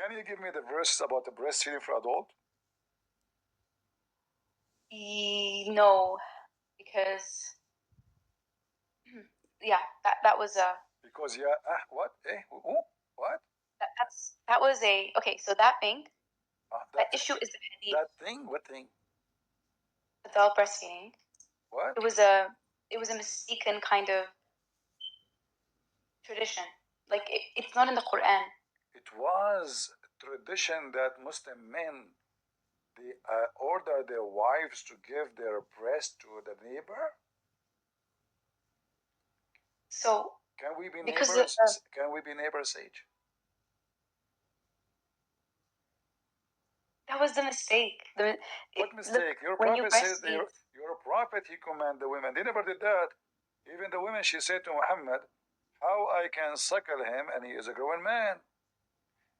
Can you give me the verses about the breastfeeding for adult? No, because yeah, that was a. Because yeah, what? What? That was a okay. So that thing, that issue is the hadith. That thing? What thing? Adult breastfeeding. What? It was a mistaken kind of tradition. Like it's not in the Quran. It was tradition that Muslim men they order their wives to give their breast to the neighbor. So can we be neighbors? Can we be neighbors, Sage? That was the mistake. What mistake? Your prophet said your prophet he commanded the women. They never did that. Even the women, she said to Muhammad, "How I can suckle him, and he is a grown man."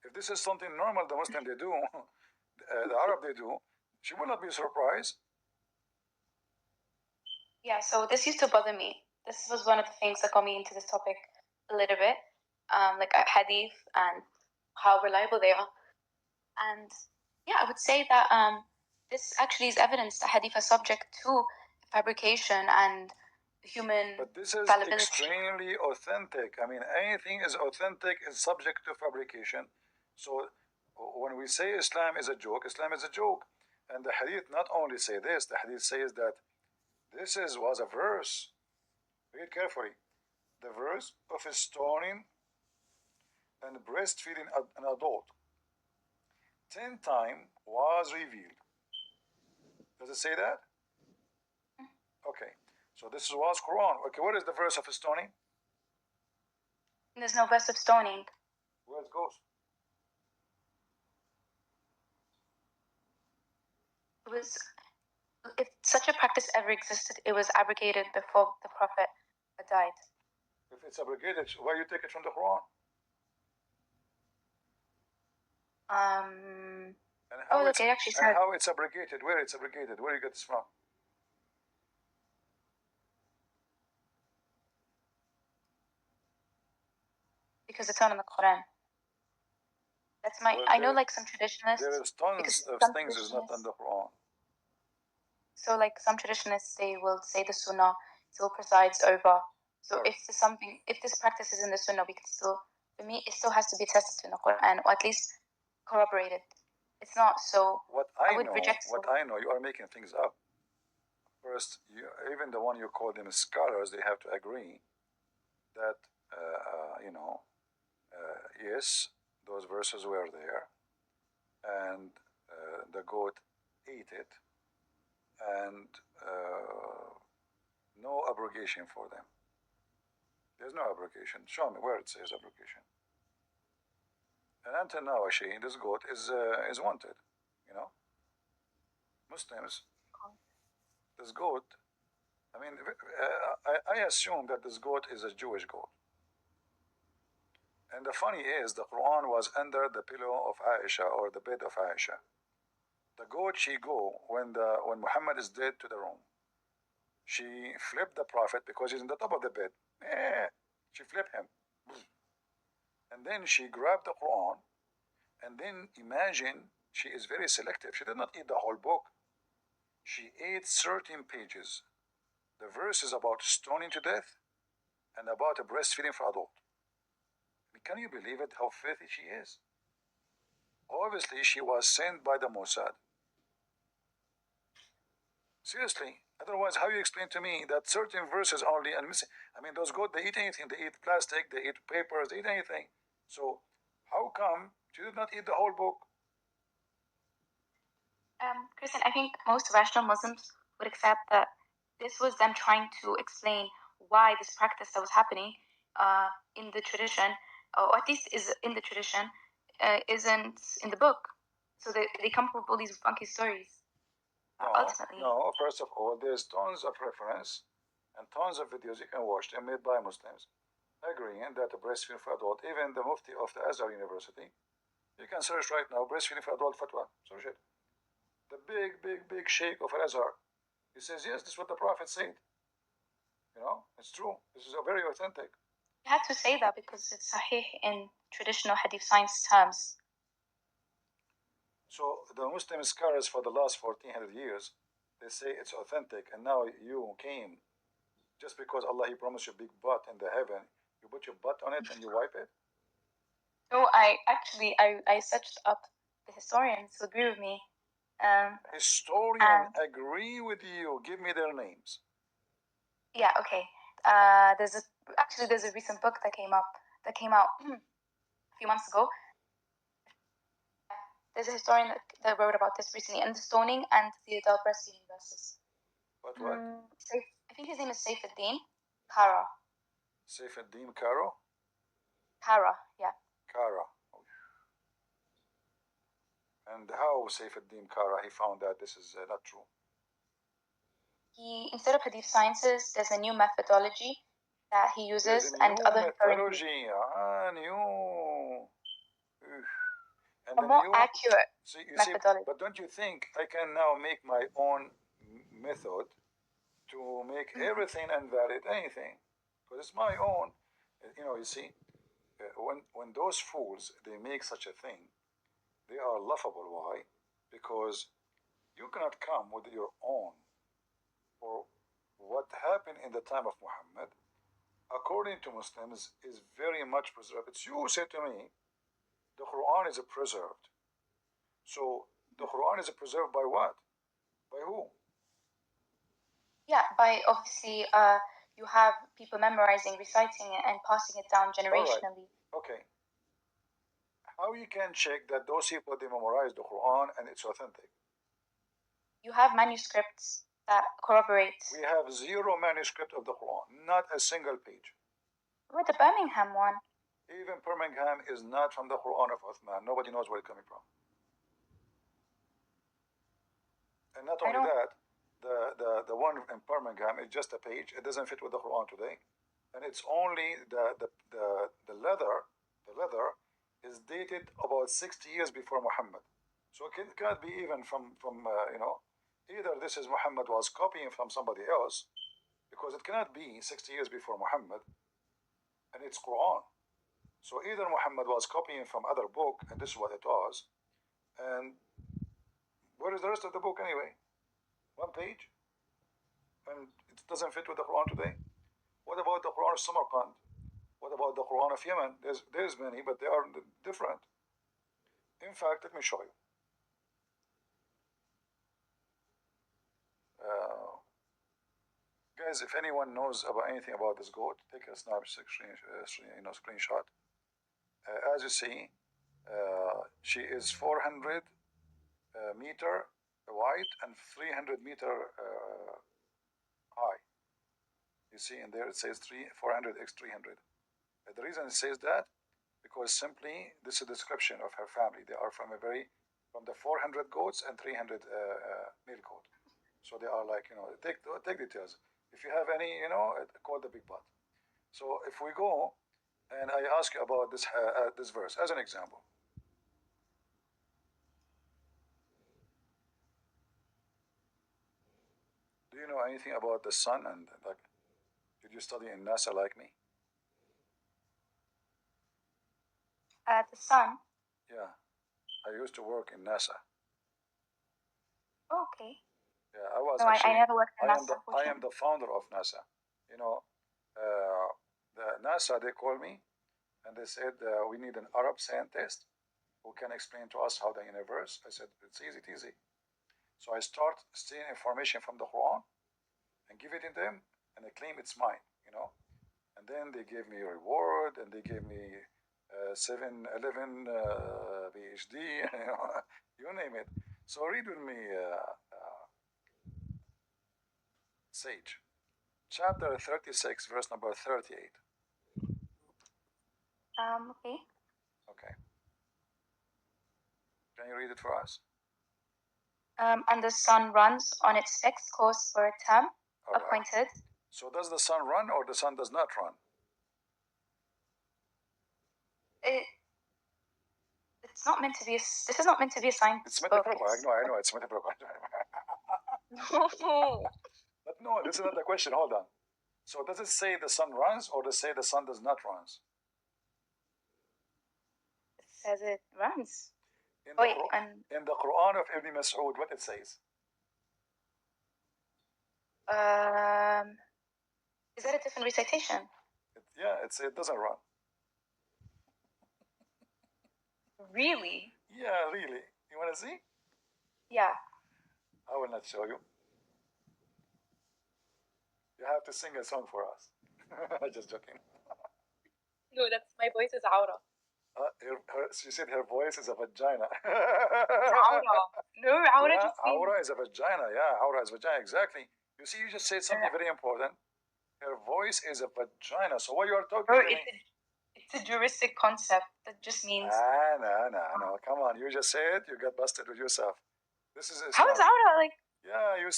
If this is something normal, the Muslim they do, the Arab they do, she will not be surprised. Yeah. So this used to bother me. This was one of the things that got me into this topic a little bit, like hadith and how reliable they are, and yeah, I would say that this actually is evidence that hadith are subject to fabrication and human. But this is extremely authentic. I mean, anything is authentic is subject to fabrication. So when we say Islam is a joke, Islam is a joke. And the hadith not only say this, the hadith says that this was a verse. Read carefully. The verse of stoning and breastfeeding an adult 10 times was revealed. Does it say that? Okay. So this was Quran. Okay, what is the verse of stoning? There's no verse of stoning. Where it goes? It was, if such a practice ever existed, it was abrogated before the Prophet died. If it's abrogated, why you take it from the Quran? And how how it's abrogated? Where it's abrogated? Where you get this from? Because it's not in the Quran. That's my. I know, like some traditionalists. There is tons of things is not in the Quran. So, like some traditionalists, they will say the Sunnah still presides over. So, if this practice is in the Sunnah, we can still. For me, it still has to be tested in the Quran, or at least corroborated. It's not so. What I know, you are making things up. First, even the one you call them scholars, they have to agree that yes, those verses were there, and the goat ate it, and no abrogation for them. There's no abrogation. Show me where it says abrogation. And until now, actually, this goat is wanted. Muslims. This goat. I mean, I assume that this goat is a Jewish goat. And the funny is, the Quran was under the pillow of Aisha or the bed of Aisha. The goat she go when Muhammad is dead to the room. She flipped the Prophet because he's in the top of the bed. She flipped him. And then she grabbed the Quran. And then imagine she is very selective. She did not eat the whole book. She ate certain pages. The verse is about stoning to death and about a breastfeeding for adult. Can you believe it, how filthy she is? Obviously, she was sent by the Mossad. Seriously. Otherwise, how you explain to me that certain verses only and missing? I mean, those goats, they eat anything. They eat plastic, they eat papers, they eat anything. So, how come she did not eat the whole book? Kristen, I think most rational Muslims would accept that this was them trying to explain why this practice that was happening in the tradition, or at least is in the tradition, isn't in the book. So they come up with all these funky stories. Ultimately. No, first of all, there's tons of reference and tons of videos you can watch them made by Muslims agreeing that the breastfeeding for adult, even the Mufti of the Azhar University, you can search right now, breastfeeding for adult fatwa, search it. The big sheikh of Azhar, he says, yes, this is what the Prophet said. It's true. This is very authentic. You have to say that because it's sahih in traditional hadith science terms. So the Muslim scholars for the last 1400 years, they say it's authentic, and now you came just because Allah He promised you a big butt in the heaven, you put your butt on it and you wipe it. No, I searched up the historians who agree with me. Historians agree with you. Give me their names. Yeah, okay. There's a recent book that came out a few months ago. There's a historian that wrote about this recently, and the stoning and the adult breastfeeding verses. What? I think his name is Saifuddin Kara. Saifuddin Karo? Kara, yeah. Kara. And how Saifuddin Kara, he found that this is not true? He, instead of Hadith sciences, there's a new methodology that he uses, and other methodology. New. And a more accurate methodology. But don't you think I can now make my own method to make everything invalid anything? Because it's my own. You see, when those fools, they make such a thing, they are laughable. Why? Because you cannot come with your own. Or what happened in the time of Muhammad, according to Muslims, is very much preserved. It's you said to me, the Quran is preserved. So the Quran is preserved by what? By who? Yeah, by obviously you have people memorizing, reciting it, and passing it down generationally. Right. Okay. How you can check that those people, they memorize the Quran and it's authentic? You have manuscripts that corroborate. We have 0 manuscript of the Quran, not a single page. What, the Birmingham one? Even Birmingham is not from the Quran of Uthman. Nobody knows where it's coming from. And not only that, the one in Birmingham is just a page. It doesn't fit with the Quran today, and it's only the leather is dated about 60 years before Muhammad. So it cannot be even from either this is Muhammad was copying from somebody else, because it cannot be 60 years before Muhammad, and it's Quran. So either Muhammad was copying from other book, and this is what it was, and where is the rest of the book anyway? One page, and it doesn't fit with the Quran today. What about the Quran of Samarkand? What about the Quran of Yemen? There's many, but they are different. In fact, let me show you. Guys, if anyone knows about anything about this goat, take a screenshot. As you see, she is 400 meter wide and 300 meter high. You see in there it says 400 x 300. The reason it says that, because simply this is a description of her family. They are from the 400 goats and 300 male goat. So they are like, take details. If you have any, call the big butt. So if we go and I ask you about this verse as an example. Do you know anything about the sun? And like, did you study in NASA like me? The sun? Yeah, I used to work in NASA. Okay. Yeah, I was. No, actually, I never worked in NASA. I am the founder of NASA. The NASA, they called me and they said, we need an Arab scientist who can explain to us how the universe. I said, it's easy. So I start stealing information from the Quran and give it to them, and they claim it's mine, And then they gave me a reward, and they gave me 7-Eleven PhD, you name it. So read with me, Sage, chapter 36, verse number 38. Okay. Okay. Can you read it for us? And the sun runs on its fixed course for a term appointed. So does the sun run, or the sun does not run? It's not meant to be. This is not meant to be a science. It's metaphorical. I know. It's metaphorical. No. But no, this is not the question. Hold on. So does it say the sun runs, or does it say the sun does not runs? It says it runs. in the Quran of Ibn Mas'ud, what it says? Is that a different recitation? It doesn't run. Really? Yeah, really. You want to see? Yeah. I will not show you. You have to sing a song for us. Just joking. No, that's my voice is aura. She said her voice is a vagina. Aura. No, aura yeah, just means... aura is a vagina. Yeah, aura is vagina. Exactly. You see, you just said something very important. Her voice is a vagina. So what you are talking to me? It's a juristic concept that just means... No. Come on. You just said you got busted with yourself. This is How is aura like... Yeah, you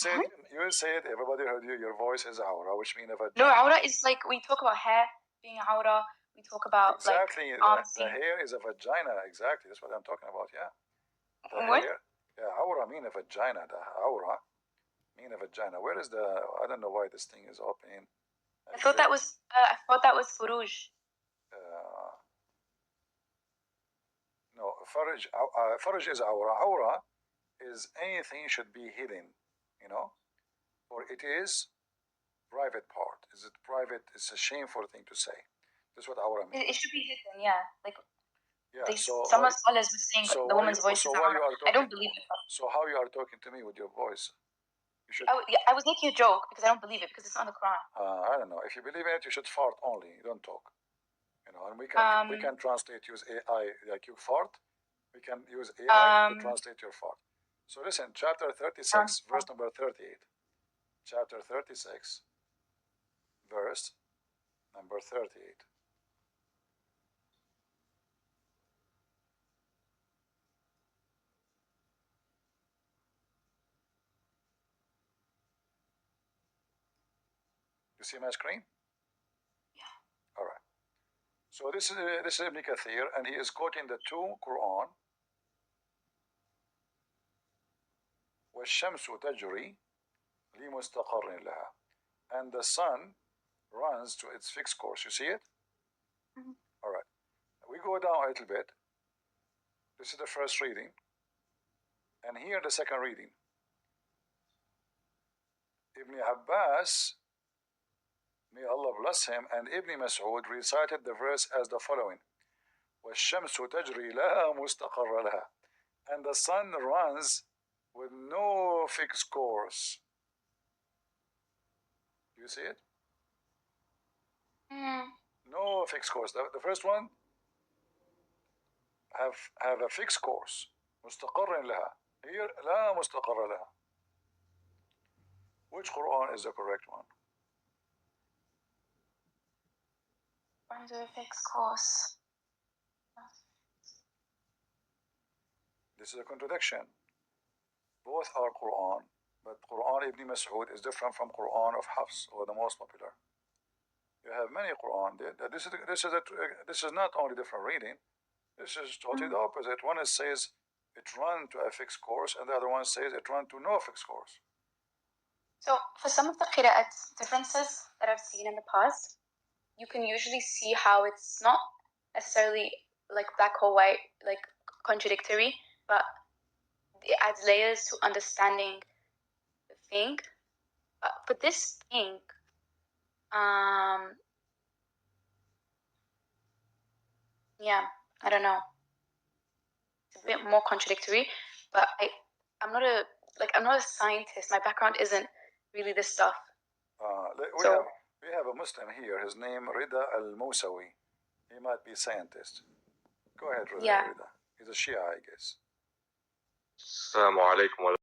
said everybody heard you. Your voice is aura, which means a vagina. No, aura is like we talk about hair being aura. We talk about exactly. Like the hair is a vagina. Exactly. That's what I'm talking about. Yeah. The what? hair. Yeah, aura mean a vagina. The aura mean a vagina. Where is the? I don't know why this thing is opening. I thought that was furuj. No, farj is aura. Aura is anything should be hidden, you know, or it is private part. Is it private? It's a shameful thing to say. That's what aura means. It should be hidden, yeah. Like, yeah. So some scholars were saying the woman's voice is aura. I don't believe it. So how you are talking to me with your voice? You should. I was making a joke because I don't believe it because it's not in the Quran. I don't know. If you believe in it, you should fart only. You don't talk. You know, and we can translate, use AI like you fart. We can use AI to translate your fart. So listen, chapter 36, verse number 38. Chapter 36, verse number 38. You see my screen? Yeah. All right. So this is Ibn Kathir, and he is quoting the two Quran. وَالشَّمْسُ تَجْرِي لِمُسْتَقَرٍ لَهَا. And the sun runs to its fixed course. You see it? Mm-hmm. All right. We go down a little bit. This is the first reading. And here the second reading. Ibn Abbas, may Allah bless him, and Ibn Mas'ud recited the verse as the following. وَالشَّمْسُ تَجْرِي لَهَا مُسْتَقَرَّ لَهَا. And the sun runs with no fixed course. Do you see it? No fixed course. The first one have a fixed course. مستقر لها. Here لا مستقر لها. Which Quran is the correct one? Runs with a fixed course. This is a contradiction. Both are Quran, but Quran Ibn Mas'ud is different from Quran of Hafs, or the most popular. You have many Quran. This is not only different reading. This is totally the opposite. One says it runs to a fixed course, and the other one says it runs to no fixed course. So for some of the qira'at differences that I've seen in the past, you can usually see how it's not necessarily like black or white, like contradictory, but it adds layers to understanding the thing. But this thing, yeah, I don't know. It's a bit more contradictory, but I'm not a scientist. My background isn't really this stuff. We have a Muslim here. His name Rida al-Musawi. He might be a scientist. Go ahead, Rida. He's a Shia, I guess. Assalamu alaikum.